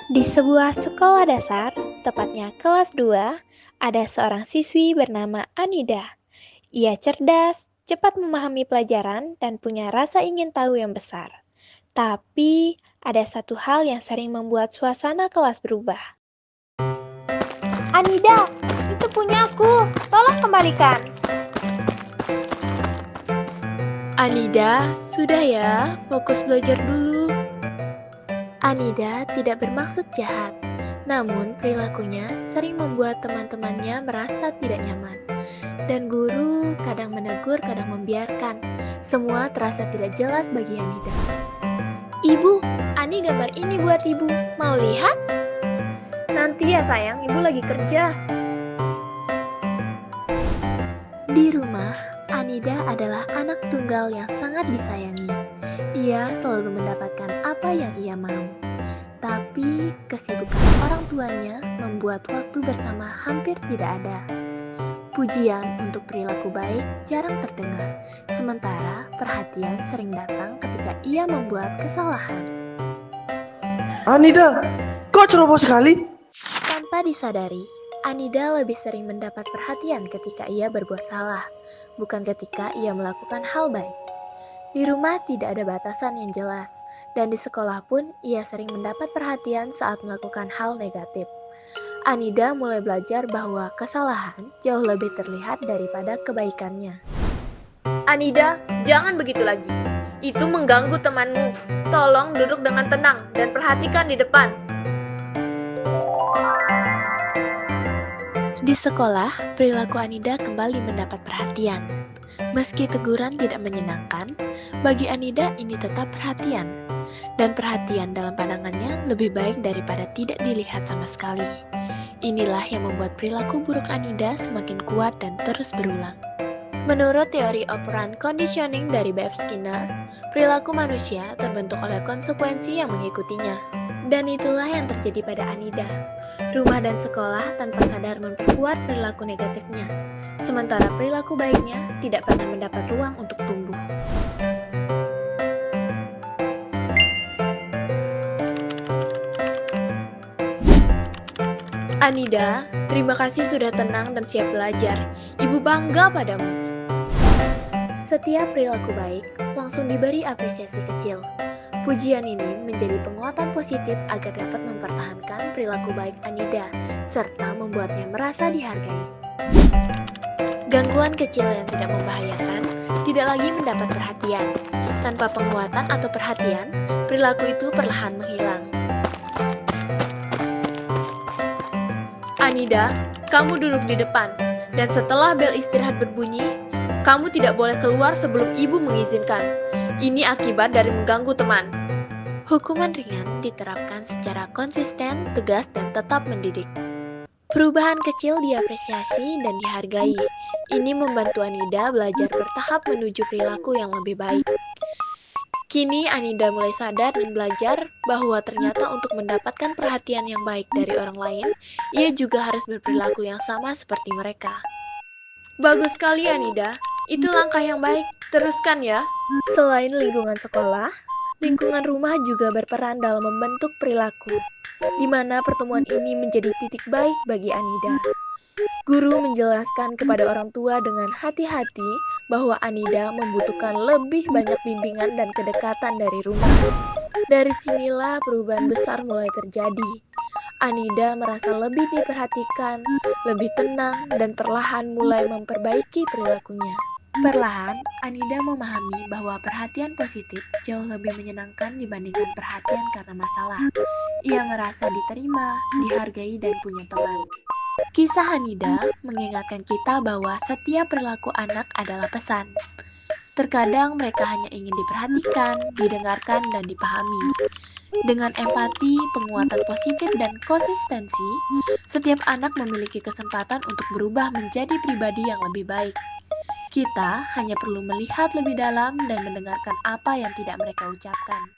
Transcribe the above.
Di sebuah sekolah dasar, tepatnya kelas 2, ada seorang siswi bernama Anida. Ia cerdas, cepat memahami pelajaran, dan punya rasa ingin tahu yang besar. Tapi, ada satu hal yang sering membuat suasana kelas berubah. Anida, itu punyaku. Tolong kembalikan. Anida, sudah ya, fokus belajar dulu. Anida tidak bermaksud jahat, namun perilakunya sering membuat teman-temannya merasa tidak nyaman. Dan guru kadang menegur, kadang membiarkan. Semua terasa tidak jelas bagi Anida. Ibu, Ani gambar ini buat ibu. Mau lihat? Nanti ya sayang, ibu lagi kerja. Di rumah, Anida adalah anak tunggal yang sangat disayangi. Ia selalu mendapatkan apa yang ia mau. Tapi kesibukan orang tuanya membuat waktu bersama hampir tidak ada. Pujian untuk perilaku baik jarang terdengar, sementara perhatian sering datang ketika ia membuat kesalahan. Anida, kok ceroboh sekali? Tanpa disadari, Anida lebih sering mendapat perhatian ketika ia berbuat salah, bukan ketika ia melakukan hal baik. Di rumah tidak ada batasan yang jelas, dan di sekolah pun ia sering mendapat perhatian saat melakukan hal negatif. Anida mulai belajar bahwa kesalahan jauh lebih terlihat daripada kebaikannya. Anida, jangan begitu lagi. Itu mengganggu temanmu. Tolong duduk dengan tenang dan perhatikan di depan. Di sekolah, perilaku Anida kembali mendapat perhatian. Meski teguran tidak menyenangkan, bagi Anida ini tetap perhatian. Dan perhatian dalam pandangannya lebih baik daripada tidak dilihat sama sekali. Inilah yang membuat perilaku buruk Anida semakin kuat dan terus berulang. Menurut teori operant conditioning dari B.F. Skinner, perilaku manusia terbentuk oleh konsekuensi yang mengikutinya. Dan itulah yang terjadi pada Anida. Rumah dan sekolah tanpa sadar memperkuat perilaku negatifnya, sementara perilaku baiknya tidak pernah mendapat ruang untuk tumbuh. Anida, terima kasih sudah tenang dan siap belajar. Ibu bangga padamu. Setiap perilaku baik langsung diberi apresiasi kecil. Pujian ini menjadi penguatan positif agar dapat mempertahankan perilaku baik Anida, serta membuatnya merasa dihargai. Gangguan kecil yang tidak membahayakan tidak lagi mendapat perhatian. Tanpa penguatan atau perhatian, perilaku itu perlahan menghilang. Anida, kamu duduk di depan, dan setelah bel istirahat berbunyi, kamu tidak boleh keluar sebelum ibu mengizinkan. Ini akibat dari mengganggu teman. Hukuman ringan diterapkan secara konsisten, tegas, dan tetap mendidik. Perubahan kecil diapresiasi dan dihargai. Ini membantu Anida belajar bertahap menuju perilaku yang lebih baik. Kini Anida mulai sadar dan belajar bahwa ternyata untuk mendapatkan perhatian yang baik dari orang lain, ia juga harus berperilaku yang sama seperti mereka. Bagus sekali Anida, itu langkah yang baik, teruskan ya. Selain lingkungan sekolah, lingkungan rumah juga berperan dalam membentuk perilaku, di mana pertemuan ini menjadi titik baik bagi Anida. Guru menjelaskan kepada orang tua dengan hati-hati bahwa Anida membutuhkan lebih banyak bimbingan dan kedekatan dari rumah. Dari sinilah perubahan besar mulai terjadi. Anida merasa lebih diperhatikan, lebih tenang, dan perlahan mulai memperbaiki perilakunya. Perlahan, Anida memahami bahwa perhatian positif jauh lebih menyenangkan dibandingkan perhatian karena masalah. Ia merasa diterima, dihargai, dan punya teman. Kisah Anida mengingatkan kita bahwa setiap perilaku anak adalah pesan. Terkadang mereka hanya ingin diperhatikan, didengarkan, dan dipahami. Dengan empati, penguatan positif, dan konsistensi, setiap anak memiliki kesempatan untuk berubah menjadi pribadi yang lebih baik. Kita hanya perlu melihat lebih dalam dan mendengarkan apa yang tidak mereka ucapkan.